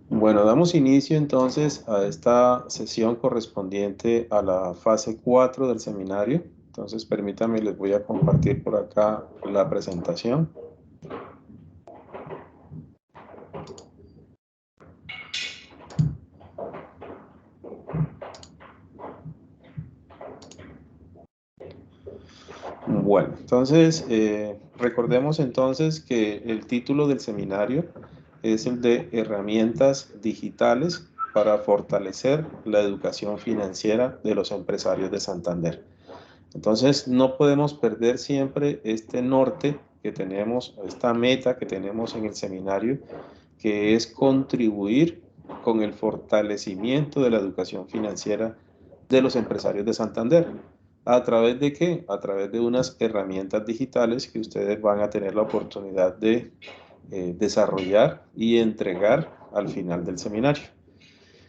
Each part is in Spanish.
Bueno, damos inicio entonces a esta sesión correspondiente a la fase 4 del seminario. Entonces, permítanme, les voy a compartir por acá la presentación. Bueno, entonces, recordemos entonces que el título del seminario es el de Herramientas Digitales para fortalecer la educación financiera de los empresarios de Santander. Entonces, no podemos perder siempre este norte que tenemos, esta meta que tenemos en el seminario, que es contribuir con el fortalecimiento de la educación financiera de los empresarios de Santander. ¿A través de qué? A través de unas herramientas digitales que ustedes van a tener la oportunidad de desarrollar y entregar al final del seminario.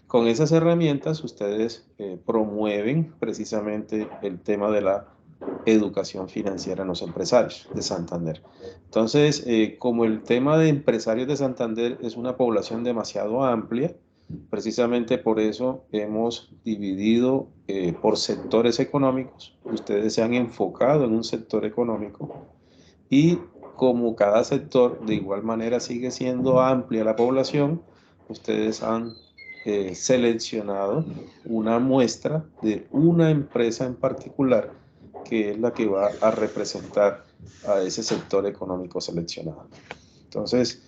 Con esas herramientas ustedes promueven precisamente el tema de la educación financiera en los empresarios de Santander. Entonces, como el tema de empresarios de Santander es una población demasiado amplia, precisamente por eso hemos dividido por sectores económicos. Ustedes se han enfocado en un sector económico y como cada sector de igual manera sigue siendo amplia la población, ustedes han seleccionado una muestra de una empresa en particular que es la que va a representar a ese sector económico seleccionado. Entonces,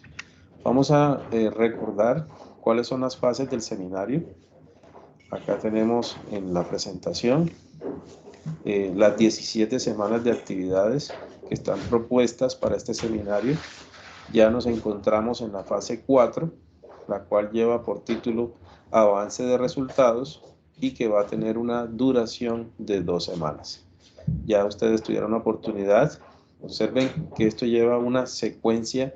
vamos a recordar cuáles son las fases del seminario. Acá tenemos en la presentación las 17 semanas de actividades que están propuestas para este seminario. Ya nos encontramos en la fase 4, la cual lleva por título Avance de resultados y que va a tener una duración de 2 semanas. Ya ustedes tuvieron la oportunidad, observen que esto lleva una secuencia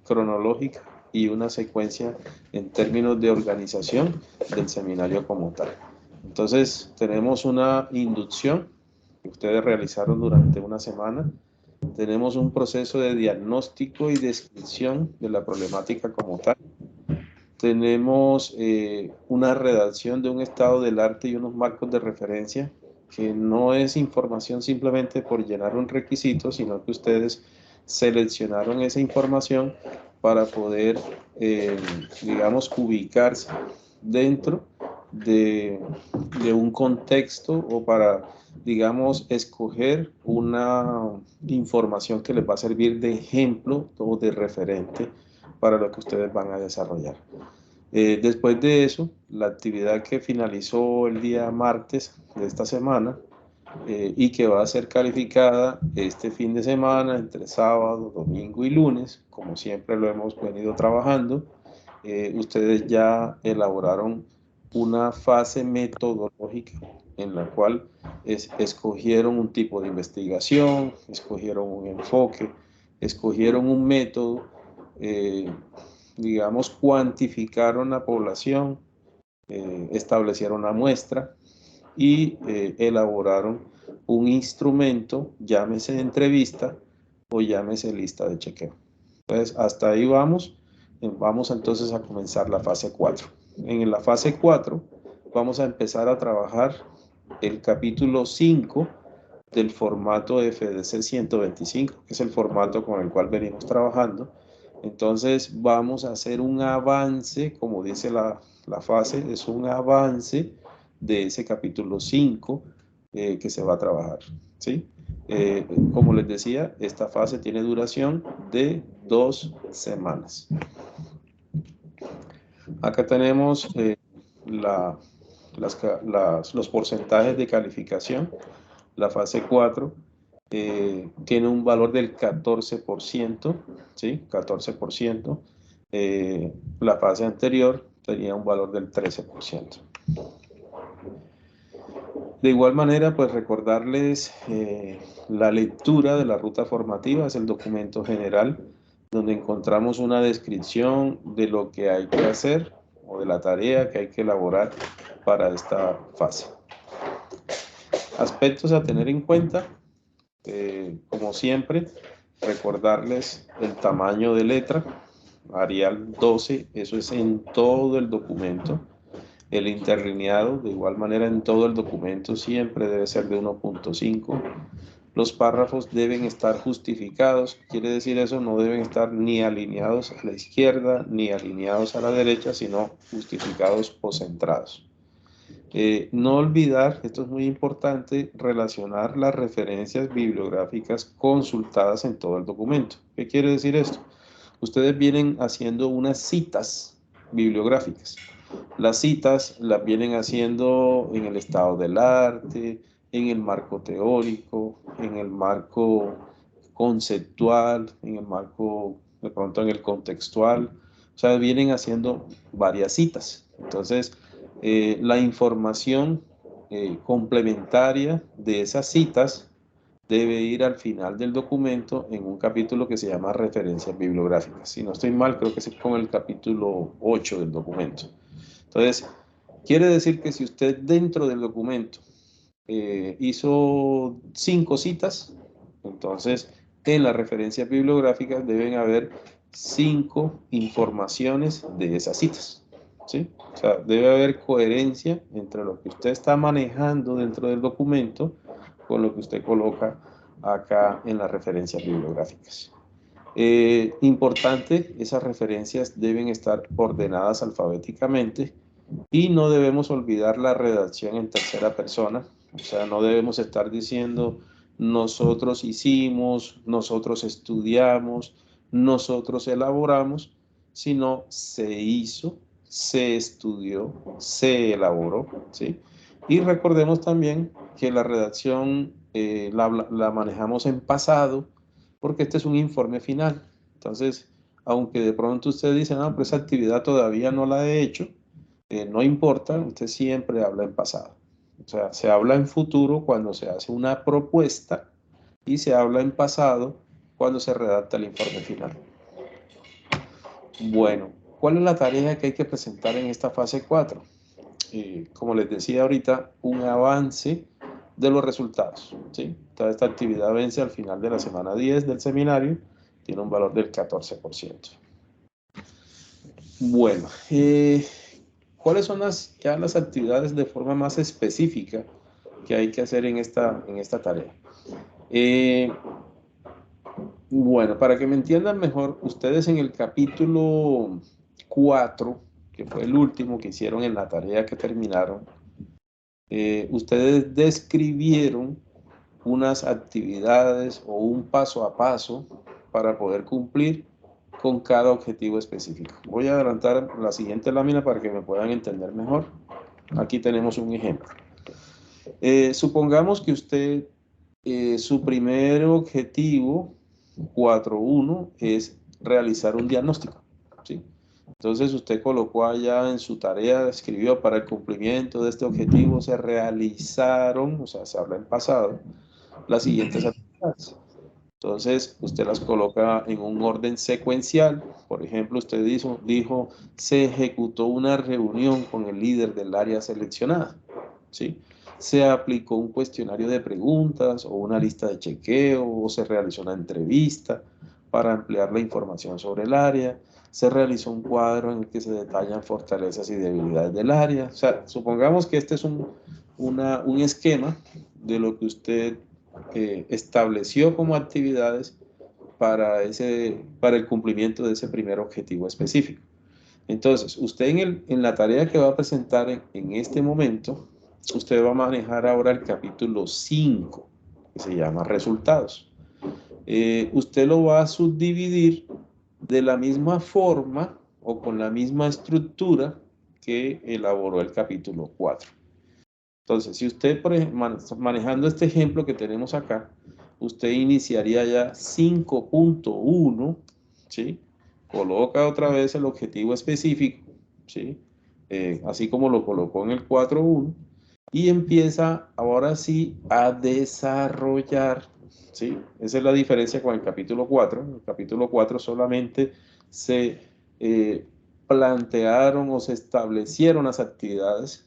cronológica y una secuencia en términos de organización del seminario como tal. Entonces, tenemos una inducción que ustedes realizaron durante una semana. Tenemos un proceso de diagnóstico y descripción de la problemática como tal. Tenemos una redacción de un estado del arte y unos marcos de referencia, que no es información simplemente por llenar un requisito, sino que ustedes seleccionaron esa información para poder, digamos, ubicarse dentro de un contexto o para, digamos, escoger una información que les va a servir de ejemplo o de referente para lo que ustedes van a desarrollar. Después de eso, la actividad que finalizó el día martes de esta semana y que va a ser calificada este fin de semana entre sábado, domingo y lunes, como siempre lo hemos venido trabajando, ustedes ya elaboraron una fase metodológica en la cual escogieron un tipo de investigación, escogieron un enfoque, escogieron un método, digamos, cuantificaron la población, establecieron una muestra y elaboraron un instrumento, llámese entrevista o llámese lista de chequeo. Entonces, hasta ahí vamos. Vamos entonces a comenzar la fase 4. En la fase 4 vamos a empezar a trabajar el capítulo 5 del formato FDC 125, que es el formato con el cual venimos trabajando. Entonces vamos a hacer un avance, como dice la fase, es un avance de ese capítulo 5 que se va a trabajar, ¿sí? Como les decía, esta fase tiene duración de 2 semanas. Acá tenemos los porcentajes de calificación. La fase 4 tiene un valor del 14%, ¿sí? 14%. La fase anterior tenía un valor del 13%. De igual manera, pues recordarles la lectura de la ruta formativa, es el documento general, donde encontramos una descripción de lo que hay que hacer o de la tarea que hay que elaborar para esta fase. Aspectos a tener en cuenta, como siempre, recordarles el tamaño de letra. Arial 12, eso es en todo el documento. El interlineado, de igual manera en todo el documento, siempre debe ser de 1.5. Los párrafos deben estar justificados. Quiere decir eso, no deben estar ni alineados a la izquierda ni alineados a la derecha, sino justificados o centrados. No olvidar, esto es muy importante, relacionar las referencias bibliográficas consultadas en todo el documento. ¿Qué quiere decir esto? Ustedes vienen haciendo unas citas bibliográficas. Las citas las vienen haciendo en el estado del arte, en el marco teórico, en el marco conceptual, en el marco, de pronto en el contextual. O sea, vienen haciendo varias citas. Entonces, la información complementaria de esas citas debe ir al final del documento en un capítulo que se llama referencias bibliográficas. Si no estoy mal, creo que es con el capítulo 8 del documento. Entonces, quiere decir que si usted dentro del documento hizo 5 citas, entonces en las referencias bibliográficas deben haber 5 informaciones de esas citas. ¿Sí? O sea, debe haber coherencia entre lo que usted está manejando dentro del documento con lo que usted coloca acá en las referencias bibliográficas. Importante, esas referencias deben estar ordenadas alfabéticamente y no debemos olvidar la redacción en tercera persona. O sea, no debemos estar diciendo nosotros hicimos, nosotros estudiamos, nosotros elaboramos, sino se hizo, se estudió, se elaboró, ¿sí? Y recordemos también que la redacción la manejamos en pasado porque este es un informe final. Entonces, aunque de pronto usted dice, no, pero esa actividad todavía no la he hecho, no importa, usted siempre habla en pasado. O sea, se habla en futuro cuando se hace una propuesta y se habla en pasado cuando se redacta el informe final. Bueno, ¿cuál es la tarea que hay que presentar en esta fase 4? Como les decía ahorita, un avance de los resultados, ¿sí? Toda esta actividad vence al final de la semana 10 del seminario, tiene un valor del 14%. Bueno, ¿cuáles son ya las actividades de forma más específica que hay que hacer en esta tarea? Bueno, para que me entiendan mejor, ustedes en el capítulo 4, que fue el último que hicieron en la tarea que terminaron, ustedes describieron unas actividades o un paso a paso para poder cumplir con cada objetivo específico. Voy a adelantar la siguiente lámina para que me puedan entender mejor. Aquí tenemos un ejemplo. Supongamos que usted, su primer objetivo, 4.1, es realizar un diagnóstico, ¿sí? Entonces usted colocó allá en su tarea, escribió para el cumplimiento de este objetivo se realizaron, o sea, se habla en pasado, las siguientes actividades. Entonces, usted las coloca en un orden secuencial. Por ejemplo, usted dijo, se ejecutó una reunión con el líder del área seleccionada, ¿sí? Se aplicó un cuestionario de preguntas o una lista de chequeo o se realizó una entrevista para ampliar la información sobre el área. Se realizó un cuadro en el que se detallan fortalezas y debilidades del área. O sea, supongamos que este es un esquema de lo que usted estableció como actividades para el cumplimiento de ese primer objetivo específico. Entonces, usted en la tarea que va a presentar en este momento, usted va a manejar ahora el capítulo 5, que se llama resultados. Usted lo va a subdividir de la misma forma o con la misma estructura que elaboró el capítulo 4. Entonces, si usted, por ejemplo, manejando este ejemplo que tenemos acá, usted iniciaría ya 5.1, ¿sí? Coloca otra vez el objetivo específico, ¿sí? Así como lo colocó en el 4.1, y empieza ahora sí a desarrollar, ¿sí? Esa es la diferencia con el capítulo 4. En el capítulo 4 solamente se plantearon o se establecieron las actividades.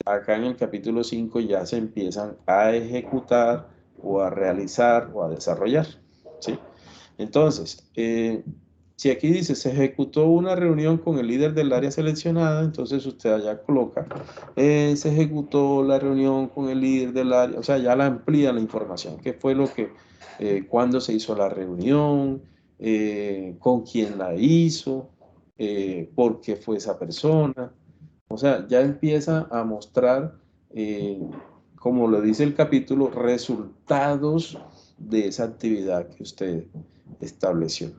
Acá en el capítulo 5 ya se empiezan a ejecutar o a realizar o a desarrollar, ¿sí? Entonces, Si aquí dice, se ejecutó una reunión con el líder del área seleccionada, entonces usted allá coloca, se ejecutó la reunión con el líder del área, o sea, ya la amplía la información, qué fue lo que, cuándo se hizo la reunión, con quién la hizo, por qué fue esa persona. O sea, ya empieza a mostrar, como lo dice el capítulo, resultados de esa actividad que usted estableció.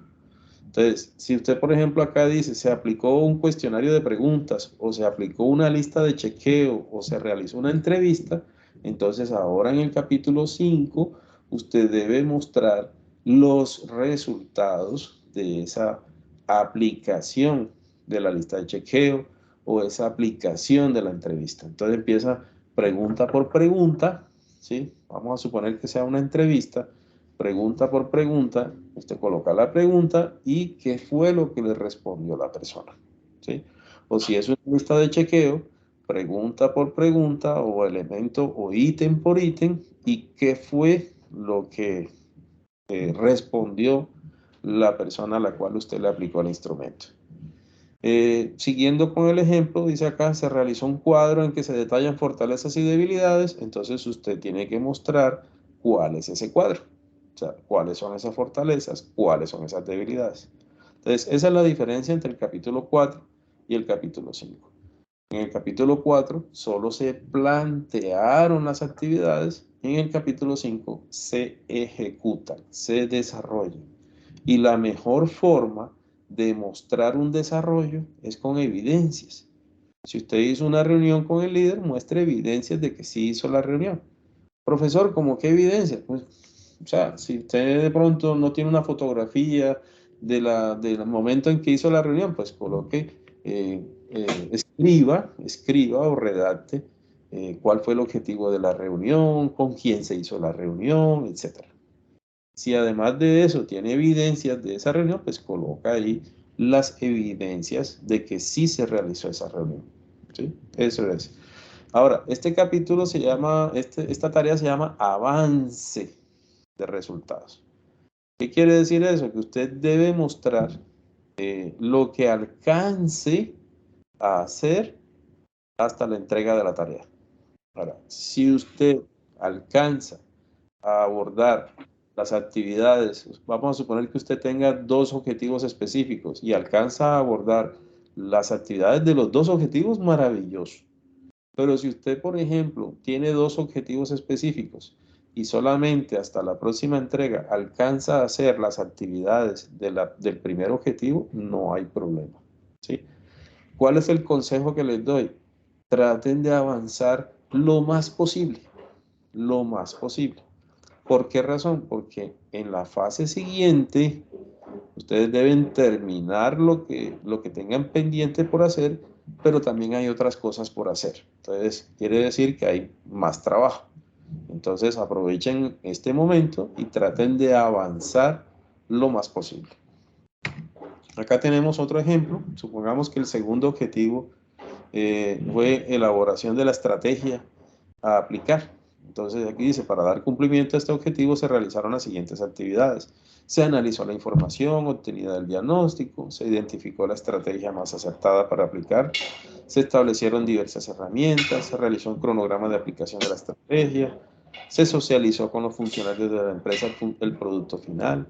Entonces, si usted, por ejemplo, acá dice, se aplicó un cuestionario de preguntas, o se aplicó una lista de chequeo, o se realizó una entrevista, entonces ahora en el capítulo 5, usted debe mostrar los resultados de esa aplicación de la lista de chequeo o esa aplicación de la entrevista. Entonces empieza pregunta por pregunta, ¿sí? Vamos a suponer que sea una entrevista, pregunta por pregunta, usted coloca la pregunta y qué fue lo que le respondió la persona, ¿sí? O si es una lista de chequeo, pregunta por pregunta o elemento o ítem por ítem y qué fue lo que respondió la persona a la cual usted le aplicó el instrumento. Siguiendo con el ejemplo, dice acá, se realizó un cuadro en que se detallan fortalezas y debilidades, entonces usted tiene que mostrar cuál es ese cuadro. O sea, cuáles son esas fortalezas, cuáles son esas debilidades. Entonces, esa es la diferencia entre el capítulo 4 y el capítulo 5. En el capítulo 4 solo se plantearon las actividades, en el capítulo 5 se ejecutan, se desarrollan. Y la mejor forma de mostrar un desarrollo es con evidencias. Si usted hizo una reunión con el líder, muestre evidencias de que sí hizo la reunión. Profesor, ¿cómo qué evidencia? Pues, o sea, si usted de pronto no tiene una fotografía del momento en que hizo la reunión, pues coloque, escriba o redacte cuál fue el objetivo de la reunión, con quién se hizo la reunión, etc. Si además de eso tiene evidencias de esa reunión, pues coloca ahí las evidencias de que sí se realizó esa reunión. ¿Sí? Eso es. Ahora, este capítulo se llama, esta tarea se llama avance de resultados. ¿Qué quiere decir eso? Que usted debe mostrar lo que alcance a hacer hasta la entrega de la tarea. Ahora, si usted alcanza a abordar las actividades, vamos a suponer que usted tenga dos objetivos específicos y alcanza a abordar las actividades de los dos objetivos, maravilloso. Pero si usted, por ejemplo, tiene dos objetivos específicos y solamente hasta la próxima entrega alcanza a hacer las actividades del primer objetivo, no hay problema. ¿Sí? ¿Cuál es el consejo que les doy? Traten de avanzar lo más posible, lo más posible. ¿Por qué razón? Porque en la fase siguiente ustedes deben terminar lo que tengan pendiente por hacer, pero también hay otras cosas por hacer. Entonces, quiere decir que hay más trabajo. Entonces, aprovechen este momento y traten de avanzar lo más posible. Acá tenemos otro ejemplo. Supongamos que el segundo objetivo fue elaboración de la estrategia a aplicar. Entonces aquí dice, para dar cumplimiento a este objetivo se realizaron las siguientes actividades. Se analizó la información obtenida del diagnóstico, se identificó la estrategia más acertada para aplicar, se establecieron diversas herramientas, se realizó un cronograma de aplicación de la estrategia, se socializó con los funcionarios de la empresa el producto final.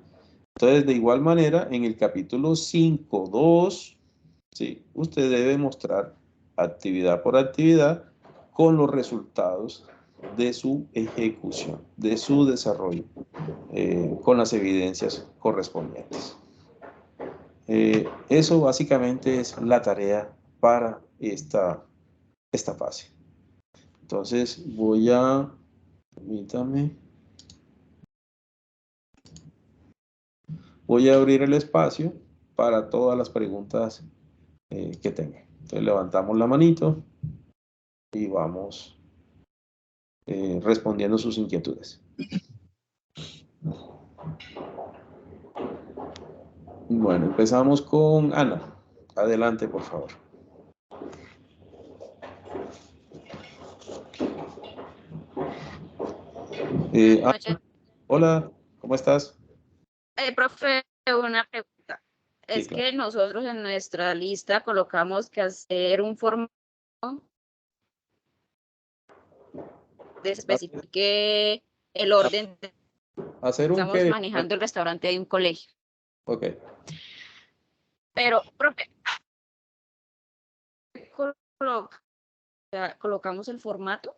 Entonces, de igual manera, en el capítulo 5.2, ¿sí? Usted debe mostrar actividad por actividad con los resultados de su ejecución, de su desarrollo, con las evidencias correspondientes. Eso básicamente es la tarea para esta fase. Entonces permítame, voy a abrir el espacio para todas las preguntas que tengan. Entonces levantamos la manito y vamos respondiendo sus inquietudes. Bueno, empezamos con Ana. Adelante, por favor. Buenas noches. Hola, ¿cómo estás? Profe, una pregunta. Sí, Es claro. que nosotros en nuestra lista colocamos que hacer un formato que especifique el orden de Hacer un estamos qué. manejando el restaurante de un colegio. Ok. Pero, profe, colocamos el formato.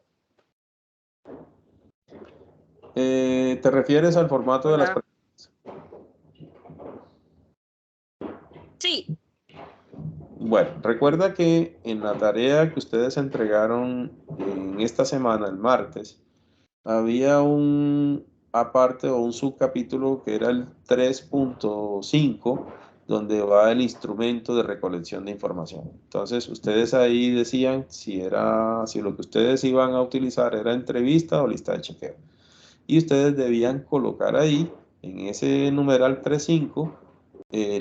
¿Te refieres al formato de las Hola. preguntas? Sí. Bueno, recuerda que en la tarea que ustedes entregaron en esta semana, el martes, había un aparte o un subcapítulo que era el 3.5, donde va el instrumento de recolección de información. Entonces, ustedes ahí decían si lo que ustedes iban a utilizar era entrevista o lista de chequeo. Y ustedes debían colocar ahí, en ese numeral 3.5,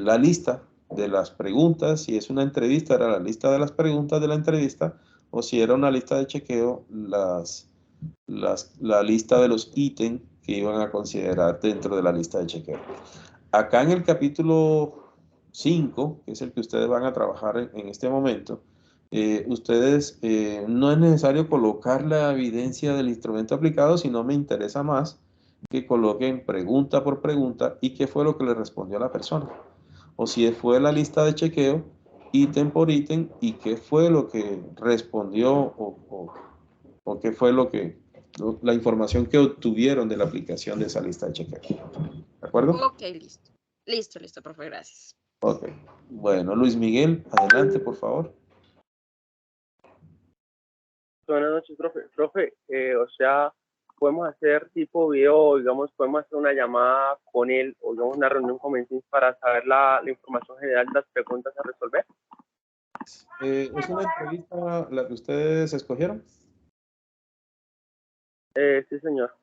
la lista de las preguntas. Si es una entrevista, era la lista de las preguntas de la entrevista, o si era una lista de chequeo, la lista de los ítems que iban a considerar dentro de la lista de chequeo. Acá en el capítulo 5, que es el que ustedes van a trabajar en este momento, ustedes no es necesario colocar la evidencia del instrumento aplicado, sino me interesa más que coloquen pregunta por pregunta y qué fue lo que le respondió a la persona. O si fue la lista de chequeo, ítem por ítem, y qué fue lo que respondió o qué fue la información que obtuvieron de la aplicación de esa lista de chequeo. ¿De acuerdo? Ok, listo. Listo, profe, gracias. Ok. Bueno, Luis Miguel, adelante, por favor. Buenas noches, profe. Profe, o sea, podemos hacer tipo video, digamos, podemos hacer una llamada con él o digamos una reunión con Teams para saber la información general de las preguntas a resolver. ¿Es una entrevista la que ustedes escogieron? Sí, señor.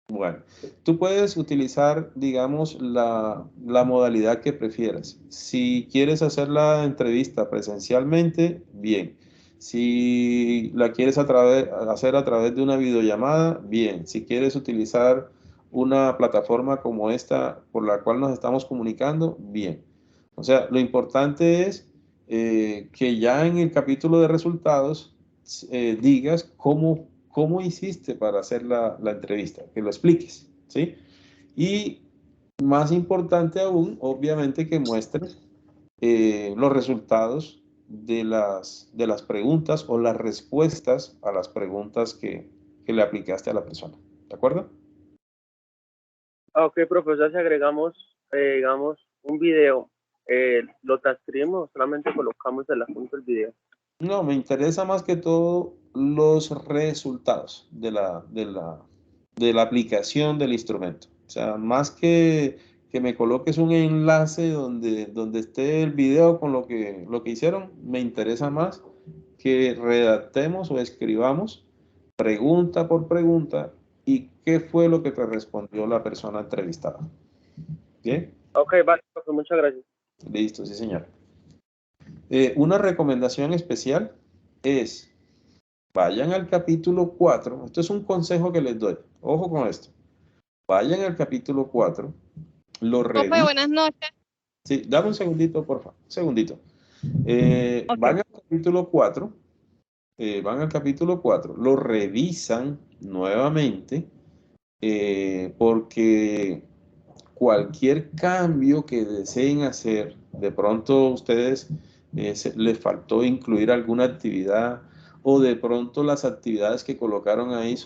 Bueno, tú puedes utilizar, digamos, la modalidad que prefieras. Si quieres hacer la entrevista presencialmente, bien. Si la quieres hacer a través de una videollamada, bien. Si quieres utilizar una plataforma como esta por la cual nos estamos comunicando, bien. O sea, lo importante es que ya en el capítulo de resultados digas cómo hiciste para hacer la entrevista, que lo expliques, ¿sí? Y más importante aún, obviamente, que muestres los resultados de las preguntas o las respuestas a las preguntas que le aplicaste a la persona, ¿de acuerdo? Ok, profe, o sea, si agregamos, digamos, un video, ¿lo transcribimos o solamente colocamos el adjunto del video? No, me interesa más que todo los resultados de la aplicación del instrumento. O sea, más que me coloques un enlace donde esté el video con lo que hicieron, me interesa más que redactemos o escribamos pregunta por pregunta y qué fue lo que te respondió la persona entrevistada. ¿Bien? Ok, vale, profe, muchas gracias. Listo, sí, señor. Una recomendación especial es: vayan al capítulo 4. Esto es un consejo que les doy. Ojo con esto. Vayan al capítulo 4. Lo Profe, revisen. buenas noches. Sí, dame un segundito, por favor. Un segundito. Ok. Van al capítulo 4. Van al capítulo 4. Lo revisan nuevamente porque cualquier cambio que deseen hacer, de pronto ustedes les faltó incluir alguna actividad, o de pronto las actividades que colocaron ahí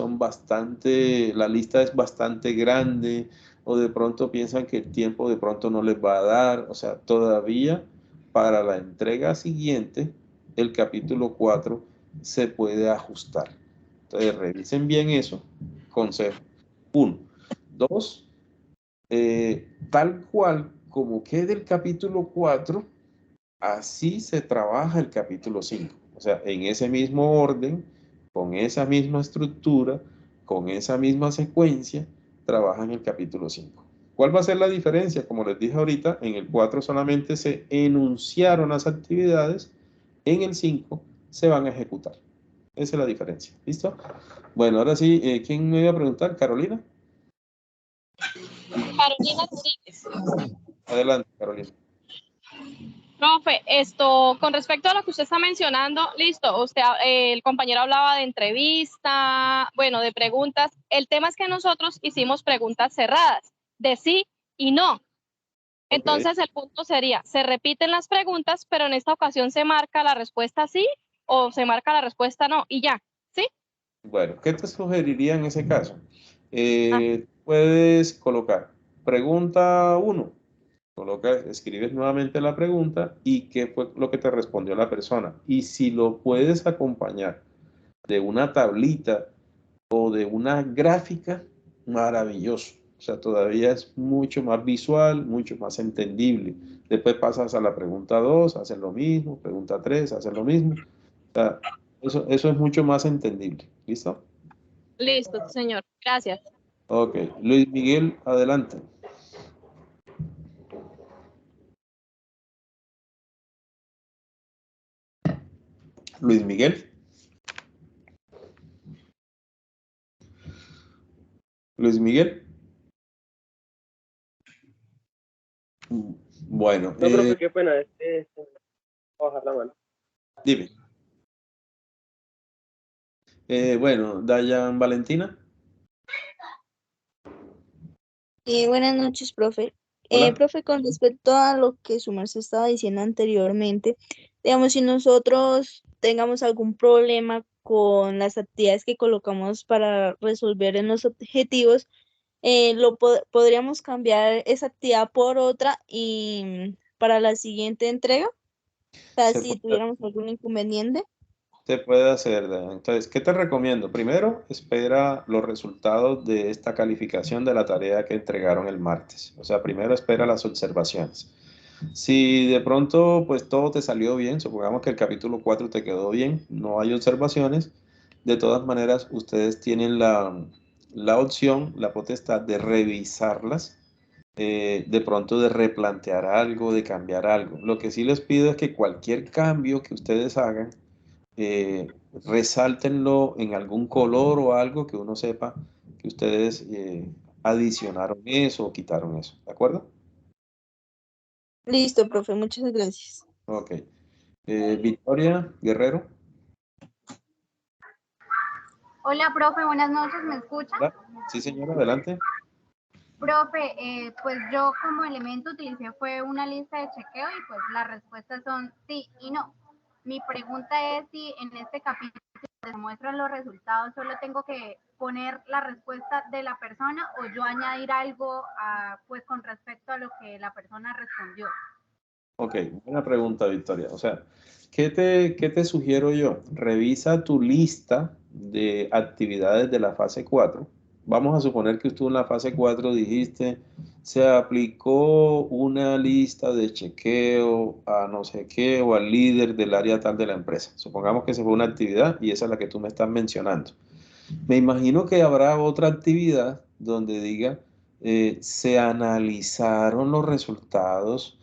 la lista es bastante grande, o de pronto piensan que el tiempo de pronto no les va a dar. O sea, todavía para la entrega siguiente, el capítulo 4 se puede ajustar. Entonces, revisen bien eso. Consejo. 1. 2. Tal cual como quede el capítulo 4, así se trabaja el capítulo 5. O sea, en ese mismo orden, con esa misma estructura, con esa misma secuencia, trabajan el capítulo 5. ¿Cuál va a ser la diferencia? Como les dije ahorita, en el 4 solamente se enunciaron las actividades, en el 5 se van a ejecutar. Esa es la diferencia. ¿Listo? Bueno, ahora sí, ¿quién me iba a preguntar? ¿Carolina? Carolina Rodríguez. Adelante, Carolina. Profe, esto, con respecto a lo que usted está mencionando, listo, usted, el compañero hablaba de entrevista, bueno, de preguntas. El tema es que nosotros hicimos preguntas cerradas, de sí y no. Entonces, el punto sería, se repiten las preguntas, pero en esta ocasión se marca la respuesta sí o se marca la respuesta no, y ya, ¿sí? Bueno, ¿qué te sugeriría en ese caso? Puedes colocar pregunta 1. Escribes nuevamente la pregunta y qué fue lo que te respondió la persona. Y si lo puedes acompañar de una tablita o de una gráfica, maravilloso. O sea, todavía es mucho más visual, mucho más entendible. Después pasas a la pregunta 2, hacen lo mismo, pregunta 3, hacen lo mismo. O sea, eso es mucho más entendible. ¿Listo? Listo, señor. Gracias. Ok. Luis Miguel, adelante. Luis Miguel. Luis Miguel. Bueno, No, profe, qué pena, bajar la mano. dime. Bueno, Dayan Valentina. Buenas noches, profe. Hola. Profe, con respecto a lo que su merced estaba diciendo anteriormente, digamos, si nosotros tengamos algún problema con las actividades que colocamos para resolver en los objetivos, podríamos cambiar esa actividad por otra y para la siguiente entrega, o sea, Se si puede, tuviéramos algún inconveniente. se puede hacer, Dayan. Entonces, ¿qué te recomiendo? Primero, espera los resultados de esta calificación de la tarea que entregaron el martes. O sea, primero espera las observaciones. Si de pronto, pues todo te salió bien, supongamos que el capítulo 4 te quedó bien, no hay observaciones, de todas maneras, ustedes tienen la opción, la potestad de revisarlas, de pronto de replantear algo, de cambiar algo. Lo que sí les pido es que cualquier cambio que ustedes hagan, resáltenlo en algún color o algo que uno sepa que ustedes adicionaron eso o quitaron eso. ¿De acuerdo? Listo, profe, muchas gracias. Ok. Victoria Guerrero. Hola, profe, buenas noches, ¿me escucha? Hola. Sí, señora, adelante. Profe, pues yo como elemento utilicé fue una lista de chequeo y pues las respuestas son sí y no. Mi pregunta es si en este capítulo se muestran los resultados, solo tengo que poner la respuesta de la persona o yo añadir algo pues con respecto a lo que la persona respondió. Ok, buena pregunta, Victoria. O sea, ¿qué te sugiero yo? Revisa tu lista de actividades de la fase 4. Vamos a suponer que tú en la fase 4 dijiste, se aplicó una lista de chequeo a no sé qué o al líder del área tal de la empresa. Supongamos que esa fue una actividad y esa es la que tú me estás mencionando. Me imagino que habrá otra actividad donde diga, se analizaron los resultados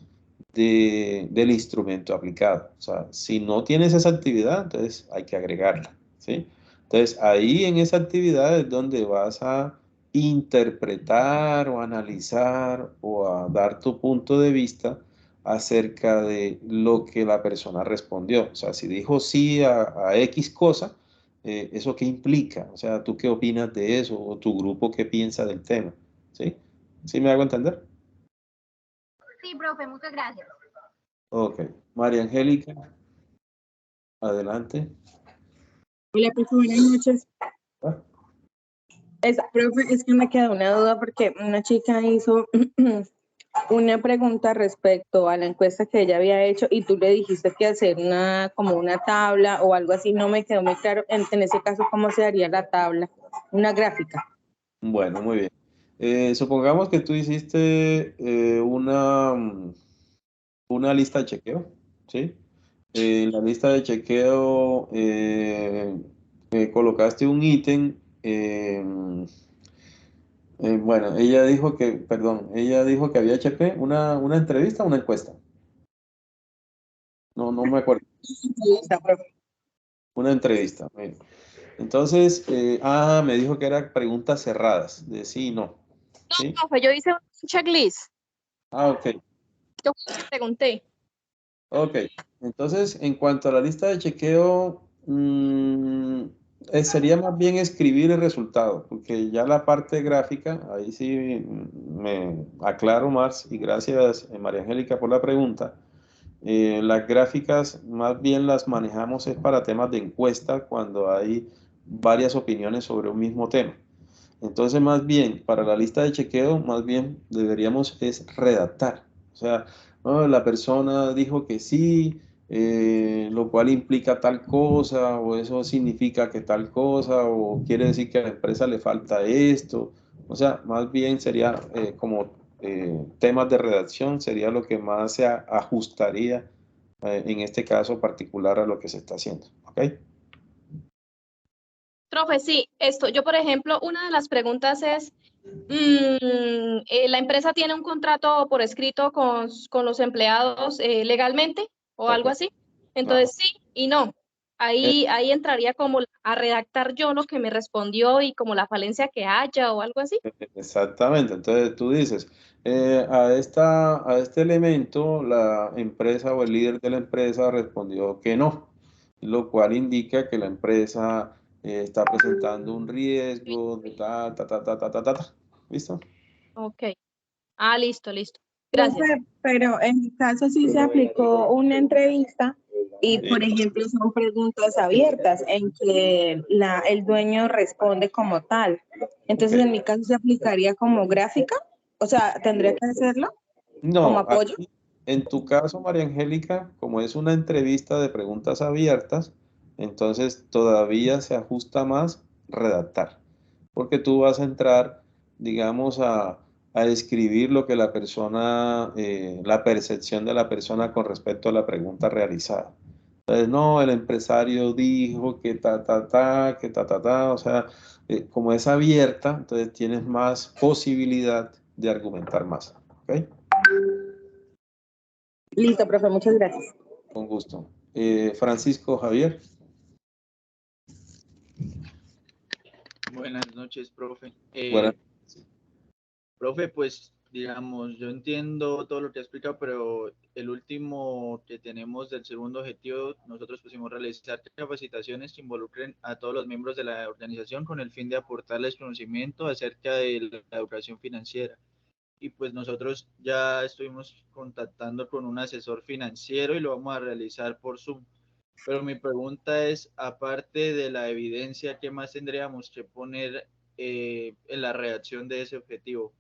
del instrumento aplicado. O sea, si no tienes esa actividad, entonces hay que agregarla, ¿sí? Entonces, ahí en esa actividad es donde vas a interpretar o analizar o a dar tu punto de vista acerca de lo que la persona respondió. O sea, si dijo sí a X cosa, ¿eso qué implica? O sea, ¿tú qué opinas de eso? ¿O tu grupo qué piensa del tema? ¿Sí? ¿Sí me hago entender? Sí, profe, muchas gracias. Ok. María Angélica, adelante. Hola, profe, buenas noches. Ah, Profe, es que me queda una duda porque una chica hizo una pregunta respecto a la encuesta que ella había hecho y tú le dijiste que hacer como una tabla o algo así. No me quedó muy claro en ese caso cómo se haría la tabla, una gráfica. bueno, muy bien. Supongamos que tú hiciste una lista de chequeo, ¿sí? En la lista de chequeo colocaste un ítem. Bueno, ella dijo que había hecho ¿qué? Una entrevista o una encuesta. No me acuerdo. Está, profe. Una entrevista. Bien. Entonces, me dijo que eran preguntas cerradas, de sí y no. ¿Sí? No, profe, yo hice un checklist. Ok. Yo pregunté. Ok, entonces en cuanto a la lista de chequeo, sería más bien escribir el resultado, porque ya la parte gráfica, ahí sí me aclaro más, y gracias María Angélica por la pregunta. Las gráficas más bien las manejamos es para temas de encuesta cuando hay varias opiniones sobre un mismo tema. Entonces, más bien, para la lista de chequeo, más bien deberíamos es redactar. O sea, no, la persona dijo que sí, lo cual implica tal cosa, o eso significa que tal cosa, o quiere decir que a la empresa le falta esto. O sea, más bien sería como temas de redacción, sería lo que más se ajustaría en este caso particular a lo que se está haciendo. ¿Ok? Profe, sí, esto, yo por ejemplo, una de las preguntas es, ¿la empresa tiene un contrato por escrito con los empleados legalmente o Ok. algo así? Ajá. Entonces sí y no. Ahí entraría como a redactar yo lo que me respondió y como la falencia que haya o algo así. Exactamente, entonces tú dices, a este elemento la empresa o el líder de la empresa respondió que no, lo cual indica que la empresa está presentando un riesgo de ta. ¿Listo? Ok. Ah, listo, listo. Gracias. Profe, pero en mi caso sí se aplicó una entrevista y, Sí. por ejemplo, son preguntas abiertas en que el dueño responde como tal. Entonces, Ok. en mi caso se aplicaría como gráfica, o sea, tendría que hacerlo como No, apoyo. aquí, en tu caso, María Angélica, como es una entrevista de preguntas abiertas, entonces todavía se ajusta más redactar, porque tú vas a entrar, digamos, a escribir lo que la persona, la percepción de la persona con respecto a la pregunta realizada. Entonces, no, el empresario dijo que que o sea, como es abierta, entonces tienes más posibilidad de argumentar más, ¿ok? Listo, profe, muchas gracias. Con gusto. Francisco Javier. Buenas noches, profe. Buenas. Profe, pues digamos, yo entiendo todo lo que ha explicado, pero el último que tenemos del segundo objetivo, nosotros pusimos realizar capacitaciones que involucren a todos los miembros de la organización con el fin de aportarles conocimiento acerca de la educación financiera. Y pues nosotros ya estuvimos contactando con un asesor financiero y lo vamos a realizar por Zoom. Pero mi pregunta es, aparte de la evidencia, ¿qué más tendríamos que poner en la redacción de ese objetivo?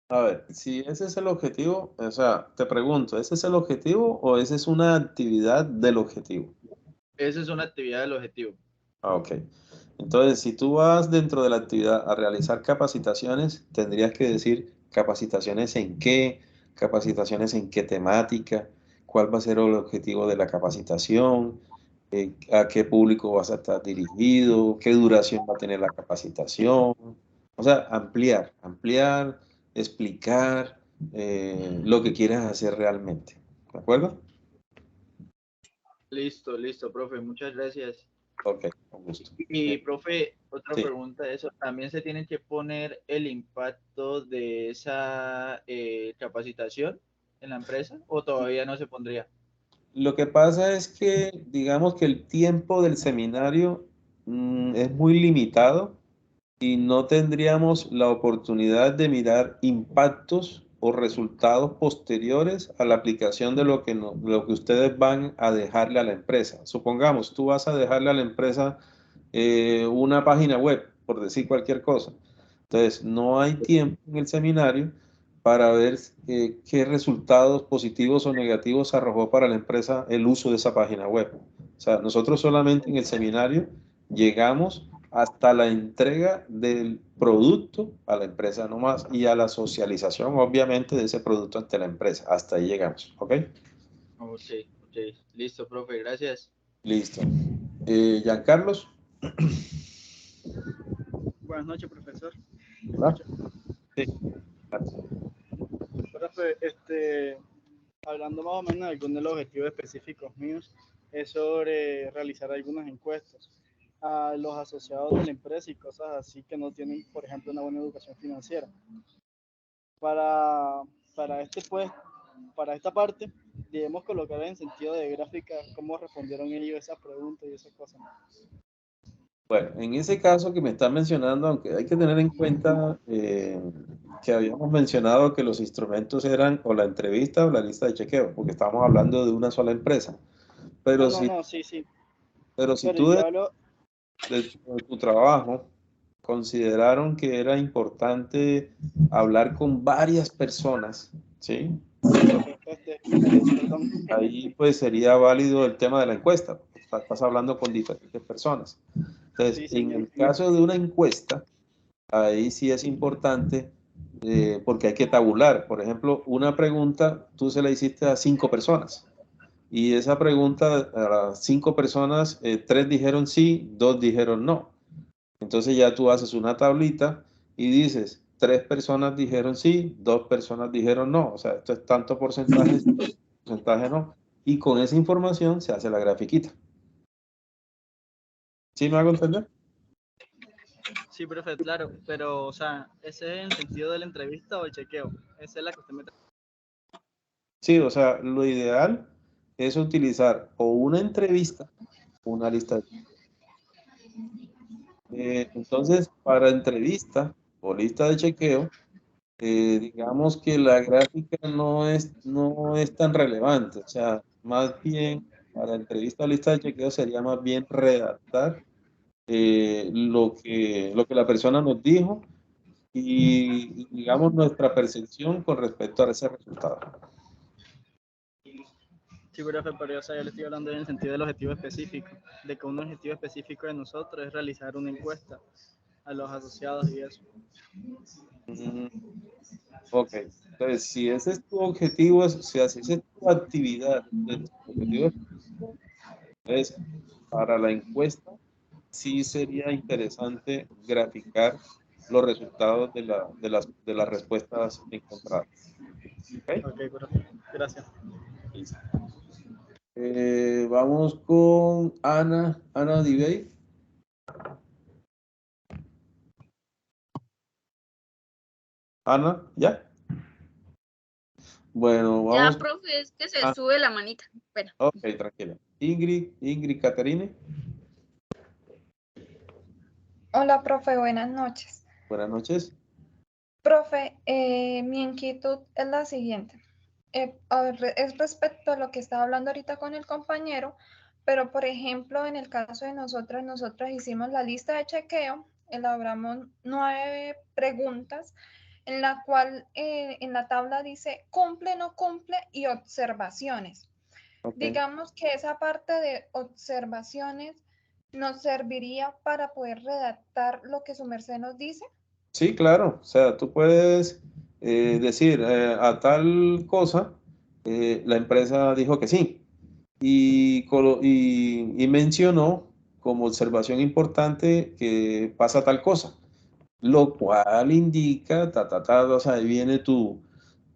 A ver, si ese es el objetivo, o sea, te pregunto, ¿ese es el objetivo o esa es una actividad del objetivo? Esa es una actividad del objetivo. Ah, ok. Entonces, si tú vas dentro de la actividad a realizar capacitaciones, tendrías que decir capacitaciones en qué temática, cuál va a ser el objetivo de la capacitación, a qué público vas a estar dirigido, qué duración va a tener la capacitación. O sea, ampliar, explicar lo que quieras hacer realmente. ¿De acuerdo? Listo, listo, profe, muchas gracias. Ok, con gusto. Y, profe, otra Sí. pregunta de eso, ¿también se tiene que poner el impacto de esa capacitación en la empresa o todavía no se pondría? Lo que pasa es que, digamos que el tiempo del seminario es muy limitado y no tendríamos la oportunidad de mirar impactos o resultados posteriores a la aplicación de lo que, lo que ustedes van a dejarle a la empresa. Supongamos, tú vas a dejarle a la empresa una página web, por decir cualquier cosa. Entonces, no hay tiempo en el seminario para ver qué resultados positivos o negativos arrojó para la empresa el uso de esa página web. O sea, nosotros solamente en el seminario llegamos hasta la entrega del producto a la empresa nomás y a la socialización, obviamente, de ese producto ante la empresa. Hasta ahí llegamos, ¿ok? Ok, ok, listo, profe, gracias. Listo. Giancarlos. Buenas noches, profesor. ¿Me ¿Hola? escucha? Sí. Profe, hablando más o menos de algunos de los objetivos específicos míos, es sobre realizar algunas encuestas a los asociados de la empresa y cosas así que no tienen, por ejemplo, una buena educación financiera. Para, para este, pues, para esta parte debemos colocar en sentido de gráfica cómo respondieron ellos esas preguntas y esas cosas. Bueno, en ese caso que me están mencionando, aunque hay que tener en cuenta que habíamos mencionado que los instrumentos eran o la entrevista o la lista de chequeo, porque estamos hablando de una sola empresa. Pero Sí. Pero si Pero tú yo hablo... de tu trabajo consideraron que era importante hablar con varias personas, ¿sí? Perdón. Ahí pues sería válido el tema de la encuesta. Estás hablando con diferentes personas. Entonces, Sí, en el caso de una encuesta, ahí sí es importante porque hay que tabular. Por ejemplo, una pregunta tú se la hiciste a 5 personas y esa pregunta a las 5 personas, 3 dijeron sí, 2 dijeron no. Entonces ya tú haces una tablita y dices, 3 personas dijeron sí, 2 personas dijeron no. O sea, esto es tanto porcentaje, porcentaje no. Y con esa información se hace la grafiquita. ¿Sí me hago entender? Sí, profe, claro, pero, o sea, ese es el sentido de la entrevista o el chequeo. Esa es la que usted me... Sí, o sea, lo ideal es utilizar o una entrevista o una lista de... entonces, para entrevista o lista de chequeo, digamos que la gráfica no es tan relevante. O sea, más bien para entrevista o lista de chequeo sería más bien redactar lo que la persona nos dijo y digamos nuestra percepción con respecto a ese resultado. Sí, profe, pero o sea, yo le estoy hablando en el sentido del objetivo específico, de que un objetivo específico de nosotros es realizar una encuesta a los asociados y eso. Ok, entonces si ese es tu objetivo, si esa es tu actividad, entonces para la encuesta sí sería interesante graficar los resultados de las respuestas encontradas. Ok, profe, gracias. Listo. Vamos con Ana Dibey. Ana, ¿ya? Bueno, vamos. Ya, profe, es que se sube la manita. Bueno. Ok, tranquila. Ingrid Caterine. Hola, profe, buenas noches. Buenas noches. Profe, mi inquietud es la siguiente. Es respecto a lo que estaba hablando ahorita con el compañero, pero por ejemplo, en el caso de nosotras hicimos la lista de chequeo, elaboramos 9 preguntas, en la cual en la tabla dice cumple, no cumple y observaciones. Okay. Digamos que esa parte de observaciones nos serviría para poder redactar lo que su merced nos dice. Sí, claro. O sea, tú puedes decir a tal cosa, la empresa dijo que sí y mencionó como observación importante que pasa tal cosa, lo cual indica, o sea, ahí viene tu...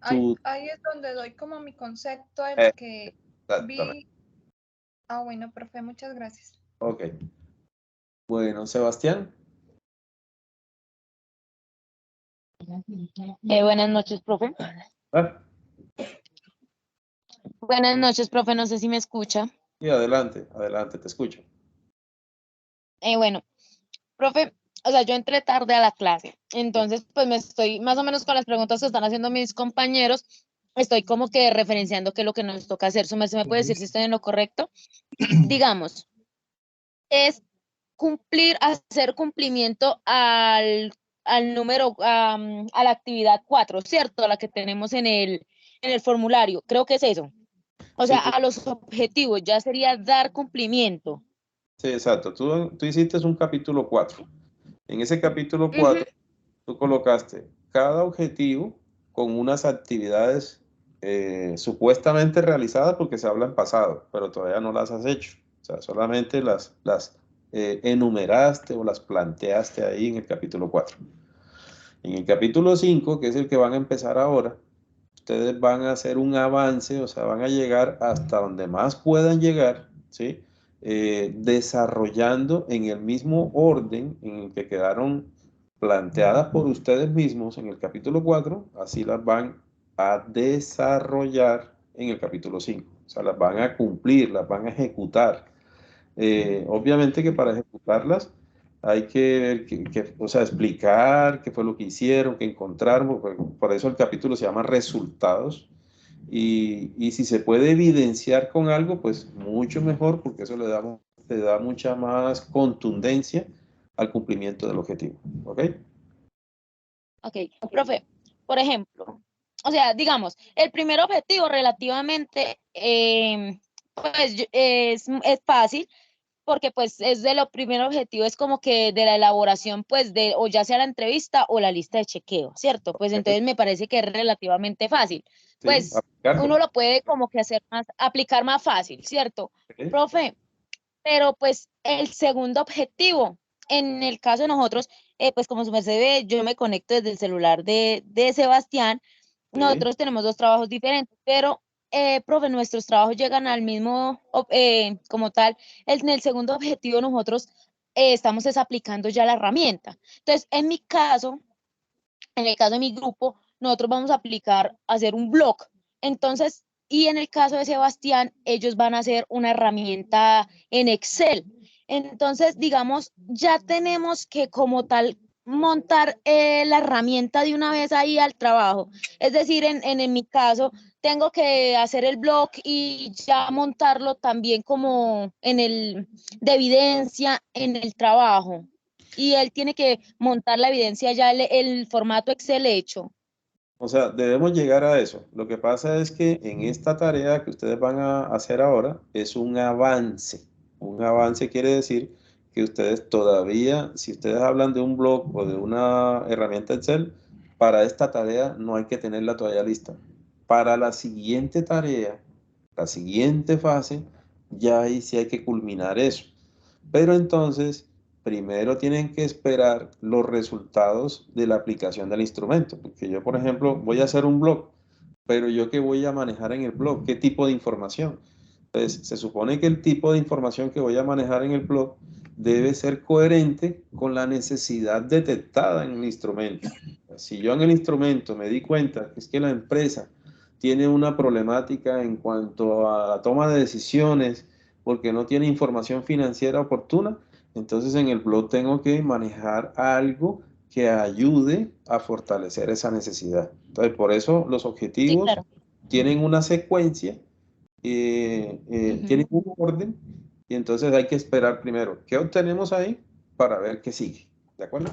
Ahí es donde doy como mi concepto de lo que vi. Ah, bueno, profe, muchas gracias. Ok. Bueno, Sebastián. Buenas noches, profe. Buenas noches, profe. No sé si me escucha. Sí, adelante, te escucho. Bueno, profe, o sea, yo entré tarde a la clase, entonces pues me estoy más o menos con las preguntas que están haciendo mis compañeros, estoy como que referenciando qué es lo que nos toca hacer. ¿Su merced me puede decir si estoy en lo correcto? Digamos, es hacer cumplimiento al número, a la actividad 4, ¿cierto? La que tenemos en el formulario, creo que es eso. O sea, a los objetivos ya sería dar cumplimiento. Sí, exacto. Tú hiciste un capítulo 4. En ese capítulo 4, tú colocaste cada objetivo con unas actividades supuestamente realizadas porque se habla en pasado, pero todavía no las has hecho. O sea, solamente las enumeraste o las planteaste ahí en el capítulo 4. En el capítulo 5, que es el que van a empezar ahora, ustedes van a hacer un avance, o sea, van a llegar hasta donde más puedan llegar, ¿sí? Desarrollando en el mismo orden en el que quedaron planteadas por ustedes mismos en el capítulo 4, así las van a desarrollar en el capítulo 5. O sea, las van a cumplir, las van a ejecutar. Obviamente que para ejecutarlas hay que ver, o sea, explicar qué fue lo que hicieron, qué encontraron. Por eso el capítulo se llama resultados. Y si se puede evidenciar con algo, pues mucho mejor, porque eso le da mucha más contundencia al cumplimiento del objetivo. ¿Ok? Ok, profe, por ejemplo, o sea, digamos, el primer objetivo relativamente, pues es fácil, porque pues es de lo primer objetivo, es como que de la elaboración, pues de, o ya sea la entrevista o la lista de chequeo, ¿cierto? Pues entonces me parece que es relativamente fácil. Sí, Pues aplicarlo. uno lo puede como que hacer más, aplicar más fácil, ¿cierto? Ok. Profe, pero pues el segundo objetivo, en el caso de nosotros, pues como su merced ve, yo me conecto desde el celular de Sebastián. Sí. Nosotros tenemos dos trabajos diferentes, pero, profe, nuestros trabajos llegan al mismo, como tal, en el segundo objetivo nosotros estamos aplicando ya la herramienta. Entonces, en el caso de mi grupo, nosotros vamos a aplicar, hacer un blog. Entonces, y en el caso de Sebastián, ellos van a hacer una herramienta en Excel. Entonces, digamos, ya tenemos que como tal montar la herramienta de una vez ahí al trabajo. Es decir, en mi caso, tengo que hacer el blog y ya montarlo también como en el de evidencia en el trabajo. Y él tiene que montar la evidencia ya el formato Excel hecho. O sea, debemos llegar a eso. Lo que pasa es que en esta tarea que ustedes van a hacer ahora es un avance. Un avance quiere decir que ustedes todavía, si ustedes hablan de un blog o de una herramienta Excel, para esta tarea no hay que tenerla todavía lista. Para la siguiente tarea, la siguiente fase, ya ahí sí hay que culminar eso. Pero entonces, primero tienen que esperar los resultados de la aplicación del instrumento. Porque yo, por ejemplo, voy a hacer un blog, pero yo qué voy a manejar en el blog, qué tipo de información. Entonces, se supone que el tipo de información que voy a manejar en el blog debe ser coherente con la necesidad detectada en el instrumento. Si yo en el instrumento me di cuenta que es que la empresa tiene una problemática en cuanto a la toma de decisiones porque no tiene información financiera oportuna, entonces en el blog tengo que manejar algo que ayude a fortalecer esa necesidad. Entonces, por eso los Sí, objetivos claro. tienen una secuencia, tienen un orden, y entonces hay que esperar primero qué obtenemos ahí para ver qué sigue. ¿De acuerdo?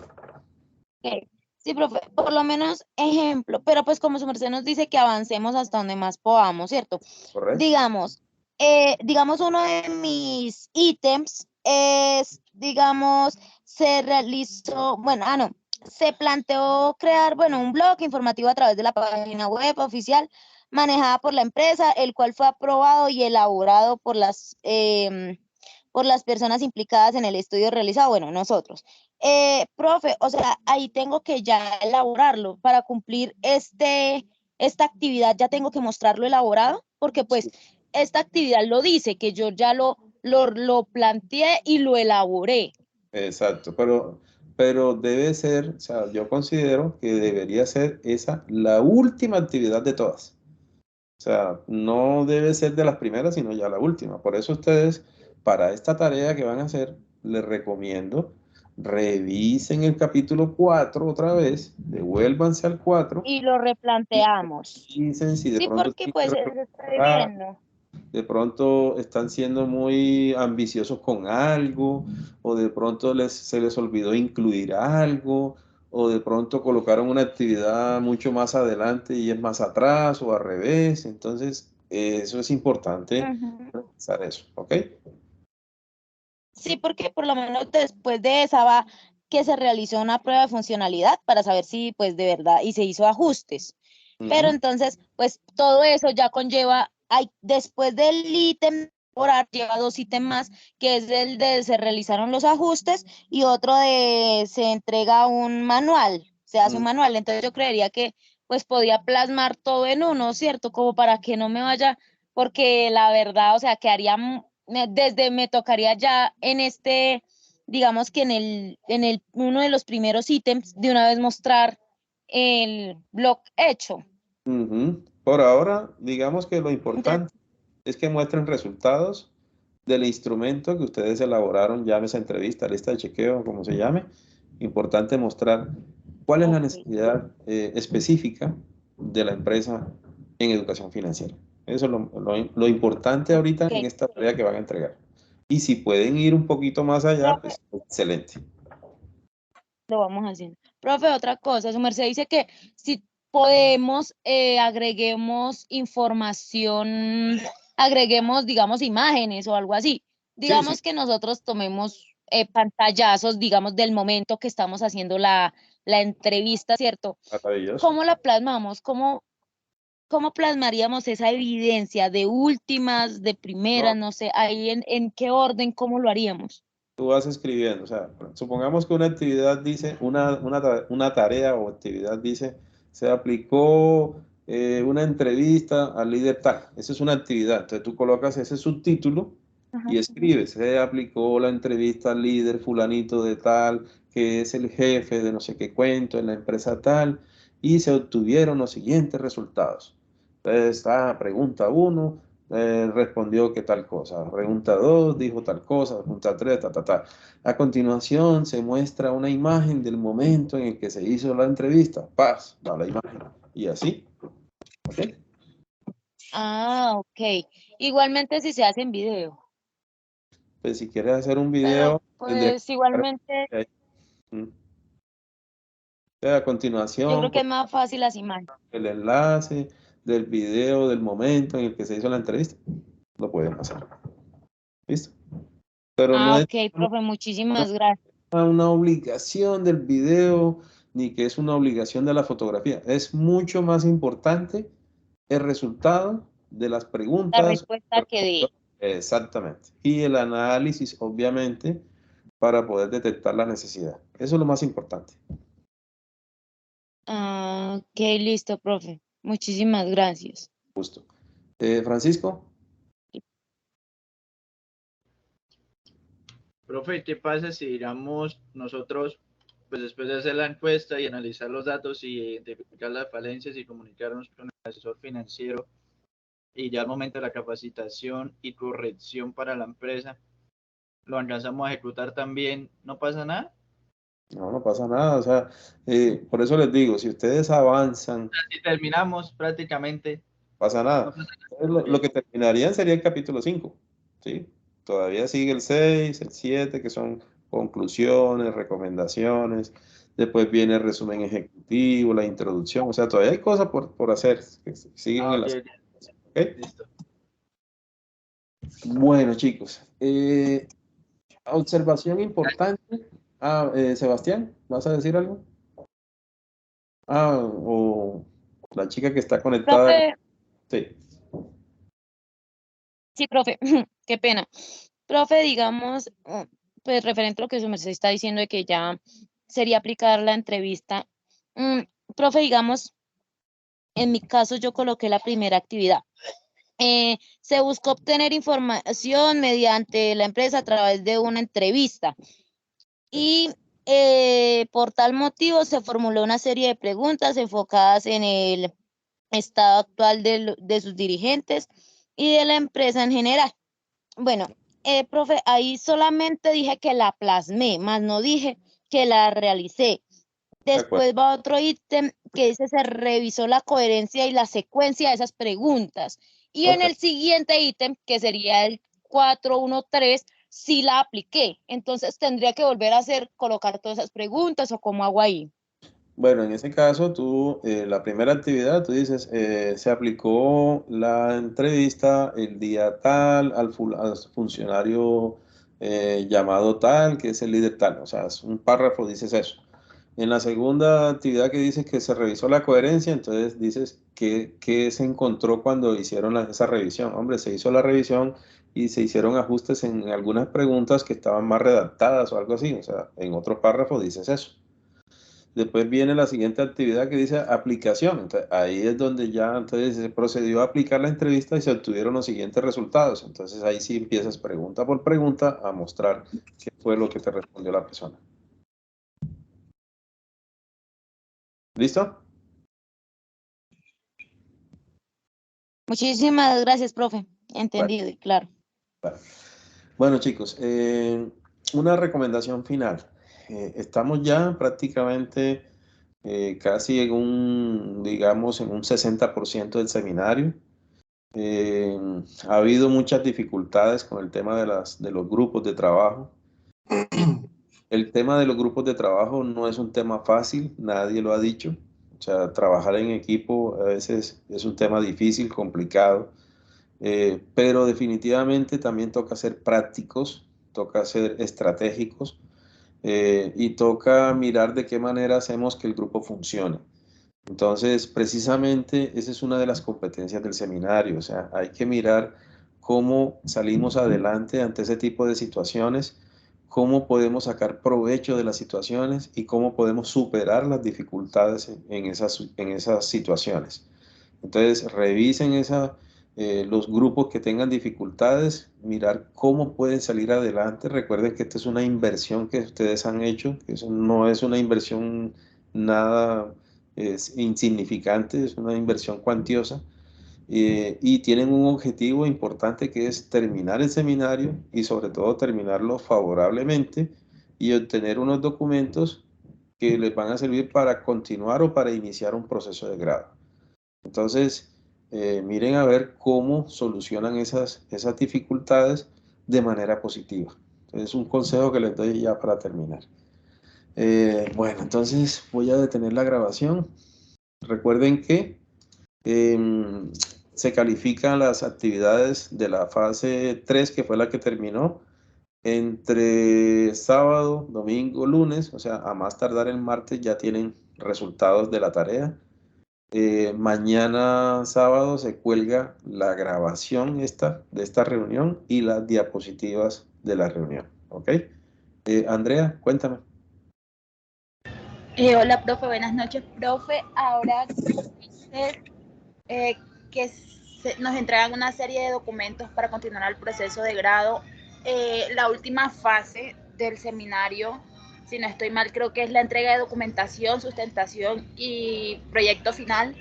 Ok. Sí, profe, por lo menos ejemplo, pero pues como su merced nos dice que avancemos hasta donde más podamos, ¿cierto? Correcto. Digamos uno de mis ítems es, digamos, se realizó, bueno, no, se planteó crear, bueno, un blog informativo a través de la página web oficial manejada por la empresa, el cual fue aprobado y elaborado por las personas implicadas en el estudio realizado, bueno, nosotros. Profe, o sea, ahí tengo que ya elaborarlo para cumplir esta actividad, ya tengo que mostrarlo elaborado, porque pues esta actividad lo dice, que yo ya lo planteé y lo elaboré. Exacto, pero debe ser, o sea, yo considero que debería ser esa la última actividad de todas. O sea, no debe ser de las primeras, sino ya la última. Por eso ustedes, para esta tarea que van a hacer, les recomiendo, revisen el capítulo 4 otra vez, devuélvanse al 4 Y lo replanteamos. y dicen si de Sí, pronto porque tienen pues que estoy representar, viendo. de pronto están siendo muy ambiciosos con algo, o de pronto se les olvidó incluir algo, o de pronto colocaron una actividad mucho más adelante y es más atrás o al revés. Entonces, eso es importante, Ujú. revisar eso, ¿ok? Sí, porque por lo menos después de esa va que se realizó una prueba de funcionalidad para saber si pues de verdad y se hizo ajustes. Pero Ujú. entonces, pues todo eso ya conlleva, después del ítem orar, lleva dos ítems más, que es el de se realizaron los ajustes y otro de se entrega un manual, se hace un manual. Entonces yo creería que pues podía plasmar todo en uno, ¿cierto? Como para que no me vaya, porque la verdad, o sea, quedaría, desde me tocaría ya en digamos que en uno de los primeros ítems, de una vez mostrar el blog hecho. Ujú. Por ahora, digamos que lo importante es que muestren resultados del instrumento que ustedes elaboraron, llámese entrevista, lista de chequeo, como se llame. Importante mostrar cuál es la Ok. necesidad específica de la empresa en educación financiera. Eso es lo importante ahorita en Ok, esta tarea que van a entregar. Y si pueden ir un poquito más allá, profe, pues excelente. lo vamos haciendo. Profe, otra cosa, su merced dice que si podemos, agreguemos información, agreguemos, digamos, imágenes o algo así. Sí, sí, Digamos que nosotros tomemos pantallazos, digamos, del momento que estamos haciendo la entrevista, ¿cierto? maravilloso. ¿Cómo la plasmamos? ¿Cómo plasmaríamos esa evidencia de últimas, de primeras, No, no sé, ahí en qué orden, cómo lo haríamos? tú vas escribiendo, o sea, supongamos que una actividad dice, una tarea o actividad dice, se aplicó una entrevista al líder tal. Esa es una actividad. Entonces tú colocas ese subtítulo Ajá. y escribes, se aplicó la entrevista al líder fulanito de tal, que es el jefe de no sé qué cuento en la empresa tal, y se obtuvieron los siguientes resultados. Entonces está pregunta uno, respondió que tal cosa. Pregunta 2 dijo tal cosa. Pregunta 3 ta, ta, ta. A continuación se muestra una imagen del momento en el que se hizo la entrevista. Paz, da la imagen. Y así. ¿Ok? Ah, ok. Igualmente si se hace en video, Pues si quieres hacer un pero video, tendría que pues igualmente estar. A yo continuación, creo que pues, es más fácil las imágenes. el enlace del video del momento en el que se hizo la entrevista. Lo pueden hacer. ¿Listo? Pero no Ah, es ok, profe, muchísimas gracias. una obligación del video ni que es una obligación de la fotografía. Es mucho más importante el resultado de las La preguntas. respuesta que di. Exactamente. Y el análisis, obviamente, para poder detectar la necesidad. Eso es lo más importante. Ah, ok, listo, profe. Muchísimas gracias. Justo. Francisco, Profe, ¿qué pasa si, digamos, nosotros, pues después de hacer la encuesta y analizar los datos y identificar las falencias y comunicarnos con el asesor financiero y ya al momento de la capacitación y corrección para la empresa, lo alcanzamos a ejecutar también, ¿no pasa nada? no pasa nada. O sea, por eso les digo, si ustedes avanzan, Si terminamos prácticamente, pasa no nada. pasa Entonces, nada. lo Ok, que terminarían sería el capítulo 5, ¿sí? Todavía sigue el 6, el 7, que son conclusiones, recomendaciones. Después viene el resumen ejecutivo, la introducción. O sea, todavía hay cosas por hacer que siguen en ok, las. ¿Ok? listo. Bueno, chicos. Observación importante. Sebastián, ¿vas a decir algo? O la chica que está conectada. Profe, Sí. sí, profe, qué pena. Profe, digamos, pues referente a lo que su merced está diciendo de que ya sería aplicar la entrevista. mm, Profe, digamos, en mi caso yo coloqué la primera actividad. Se buscó obtener información mediante la empresa a través de una entrevista y por tal motivo se formuló una serie de preguntas enfocadas en el estado actual de sus dirigentes y de la empresa en general. Bueno, profe, ahí solamente dije que la plasmé, más no dije que la realicé. De acuerdo. Después va otro ítem que dice se revisó la coherencia y la secuencia de esas preguntas. Y en Ok. el siguiente ítem, que sería el 413, sí la apliqué. Entonces tendría que volver a hacer, colocar todas esas preguntas o cómo hago ahí. Bueno, en ese caso, tú, la primera actividad, tú dices, se aplicó la entrevista el día tal al funcionario llamado tal, que es el líder tal. O sea, es un párrafo, dices eso. En la segunda actividad que dices que se revisó la coherencia, entonces dices que se encontró cuando hicieron esa revisión. Hombre, se hizo la revisión y se hicieron ajustes en algunas preguntas que estaban más redactadas o algo así. O sea, en otro párrafo dices eso. Después viene la siguiente actividad que dice aplicación. Entonces, ahí es donde ya entonces se procedió a aplicar la entrevista y se obtuvieron los siguientes resultados. Entonces ahí sí empiezas pregunta por pregunta a mostrar qué fue lo que te respondió la persona. ¿Listo? Muchísimas gracias, profe. Entendido y claro. Vale. Bueno, chicos, una recomendación final. Estamos ya prácticamente casi en digamos, en un 60% del seminario. Ha habido muchas dificultades con el tema de los grupos de trabajo. El tema de los grupos de trabajo no es un tema fácil, nadie lo ha dicho. O sea, trabajar en equipo a veces es un tema difícil, complicado, pero definitivamente también toca ser prácticos, toca ser estratégicos y toca mirar de qué manera hacemos que el grupo funcione. Entonces, precisamente esa es una de las competencias del seminario, o sea, hay que mirar cómo salimos adelante ante ese tipo de situaciones, cómo podemos sacar provecho de las situaciones y cómo podemos superar las dificultades en esas situaciones. Entonces, revisen los grupos que tengan dificultades, mirar cómo pueden salir adelante. Recuerden que esta es una inversión que ustedes han hecho, que eso no es una inversión nada insignificante, es una inversión cuantiosa. Y tienen un objetivo importante que es terminar el seminario y sobre todo terminarlo favorablemente y obtener unos documentos que les van a servir para continuar o para iniciar un proceso de grado. Entonces, miren a ver cómo solucionan esas dificultades de manera positiva. Es un consejo que les doy ya para terminar. Bueno, entonces voy a detener la grabación. Recuerden que se califican las actividades de la fase 3, que fue la que terminó, entre sábado, domingo, lunes, o sea, a más tardar el martes ya tienen resultados de la tarea. Mañana sábado se cuelga la grabación de esta reunión y las diapositivas de la reunión, ¿ok? Andrea, cuéntame. Hola, profe, buenas noches, profe. Ahora que nos entregan una serie de documentos para continuar el proceso de grado. La última fase del seminario, si no estoy mal, creo que es la entrega de documentación, sustentación y proyecto final.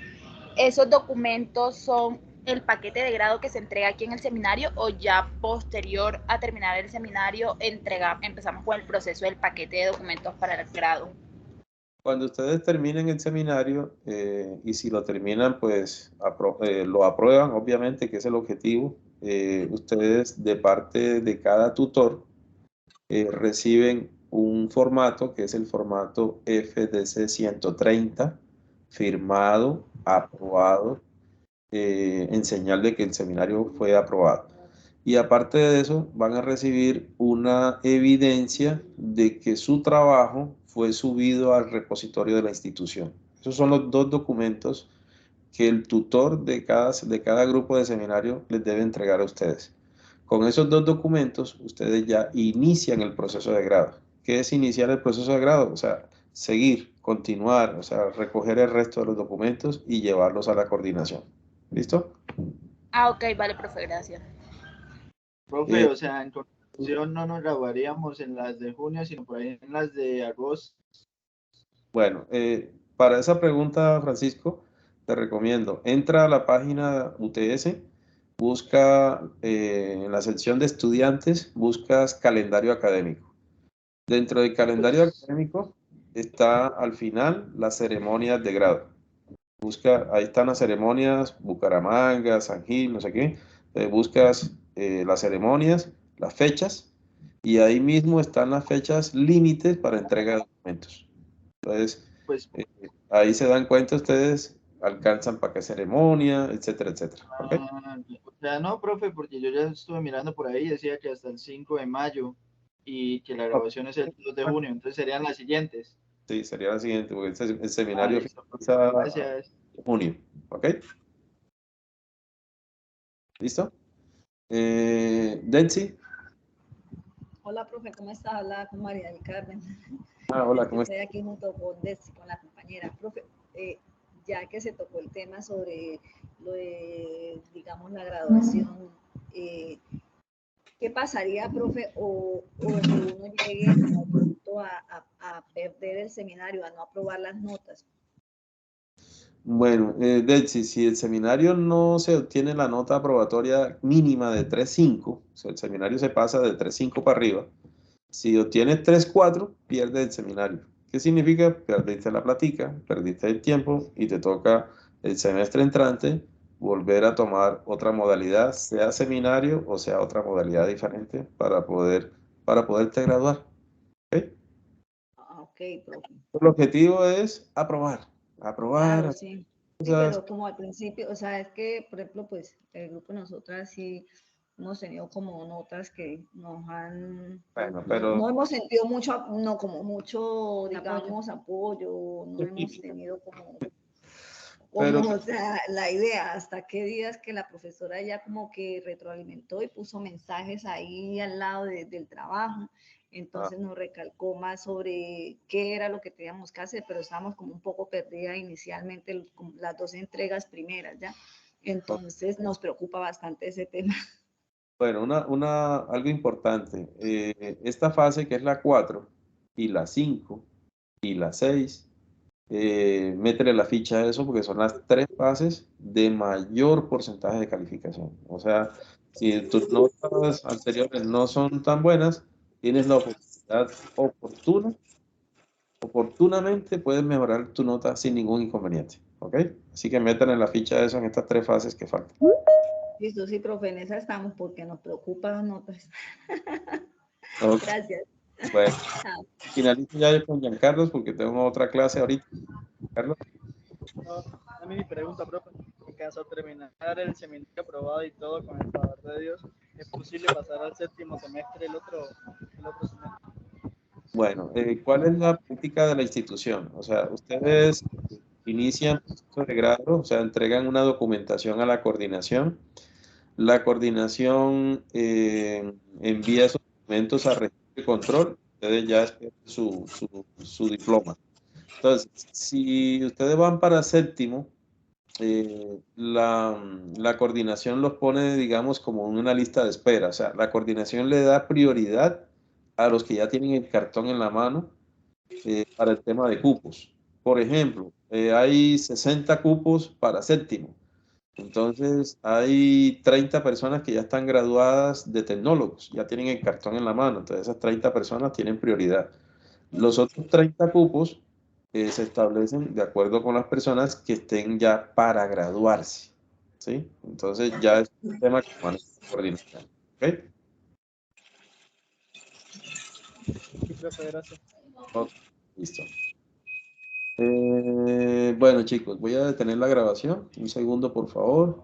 ¿Esos documentos son el paquete de grado que se entrega aquí en el seminario o ya posterior a terminar el seminario empezamos con el proceso del paquete de documentos para el grado? Cuando ustedes terminen el seminario, y si lo terminan, pues lo aprueban, obviamente, que es el objetivo, ustedes de parte de cada tutor reciben un formato, que es el formato FDC 130, firmado, aprobado, en señal de que el seminario fue aprobado. Y aparte de eso, van a recibir una evidencia de que su trabajo fue subido al repositorio de la institución. Esos son los dos documentos que el tutor de cada grupo de seminario les debe entregar a ustedes. Con esos dos documentos, ustedes ya inician el proceso de grado. ¿Qué es iniciar el proceso de grado? O sea, seguir, continuar, o sea, recoger el resto de los documentos y llevarlos a la coordinación. ¿Listo? Ok, vale, profe, gracias. Profe, o sea, en conclusión no nos graduaríamos en las de junio, sino por ahí en las de agosto. Bueno, para esa pregunta, Francisco, te recomiendo, entra a la página UTS, busca en la sección de estudiantes, buscas calendario académico. Dentro del calendario académico está al final las ceremonias de grado. Ahí están las ceremonias, Bucaramanga, San Gil, no sé qué. Buscas las ceremonias, las fechas, y ahí mismo están las fechas límites para entrega de documentos. Entonces, pues, ahí se dan cuenta ustedes, alcanzan para qué ceremonia, etcétera, etcétera. ¿Okay? O sea, no, profe, porque yo ya estuve mirando por ahí, decía que hasta el 5 de mayo y que la grabación es el 2 de junio, entonces serían las siguientes. Sí, sería la siguiente, porque el seminario finaliza en junio. ¿Ok? ¿Listo? Densi. Hola, profe, ¿cómo está? Habla con María del Carmen. Hola, ¿cómo está? Estoy aquí junto con Densi, con la compañera. Profe, ya que se tocó el tema sobre lo de, digamos, la graduación, ¿qué pasaría, profe, o que uno llegue como pronto a perder el seminario, a no aprobar las notas? Bueno, Betsy, si el seminario no se obtiene la nota aprobatoria mínima de 3.5, o sea, el seminario se pasa de 3.5 para arriba, si obtienes 3.4, pierdes el seminario. ¿Qué significa? Perdiste la platica, perdiste el tiempo y te toca el semestre entrante volver a tomar otra modalidad, sea seminario o sea otra modalidad diferente para poderte graduar. ¿Ok? Ok, profe. El objetivo es aprobar. Claro, sí. Sí, Cosas. pero como al principio, o sea, es que, por ejemplo, pues el grupo de nosotras sí hemos tenido como notas que nos han, Bueno, pero no hemos sentido mucho, no como mucho, digamos, apoyo, no hemos tenido como, Pero- o sea, la idea, hasta qué días que la profesora ya como que retroalimentó y puso mensajes ahí al lado del trabajo. Entonces nos recalcó más sobre qué era lo que teníamos que hacer, pero estábamos como un poco perdidas inicialmente las 2 entregas primeras, ¿ya? Entonces nos preocupa bastante ese tema. Bueno, algo importante. Esta fase que es la 4 y la 5 y la 6, métele la ficha a eso porque son las 3 fases de mayor porcentaje de calificación. O sea, si tus notas anteriores no son tan buenas, tienes la oportunidad oportunamente puedes mejorar tu nota sin ningún inconveniente. ¿Ok? Así que métele la ficha a eso en estas 3 fases que faltan. Listo, sí, profe, en esa estamos porque nos preocupan las notas. Okay. Gracias. Bueno, finalizo ya con Giancarlos porque tengo otra clase ahorita. Carlos. No, a mí mi pregunta, profe, en caso de terminar el seminario aprobado y todo con el favor de Dios, ¿es posible pasar al 7º semestre el otro semestre? Bueno, ¿cuál es la política de la institución? O sea, ustedes inician proceso de grado, o sea, entregan una documentación a la coordinación. La coordinación envía esos documentos a registro de control. Ustedes ya esperan su diploma. Entonces, si ustedes van para 7º, la coordinación los pone, digamos, como en una lista de espera. O sea, la coordinación le da prioridad a los que ya tienen el cartón en la mano para el tema de cupos. Por ejemplo, hay 60 cupos para 7º. Entonces, hay 30 personas que ya están graduadas de tecnólogos, ya tienen el cartón en la mano. Entonces, esas 30 personas tienen prioridad. Los otros 30 cupos se establecen de acuerdo con las personas que estén ya para graduarse. ¿Sí? Entonces, ya es un tema que van a coordinar. ¿Ok? Sí, profe, gracias. Ok, listo. Bueno, chicos, voy a detener la grabación. Un segundo, por favor.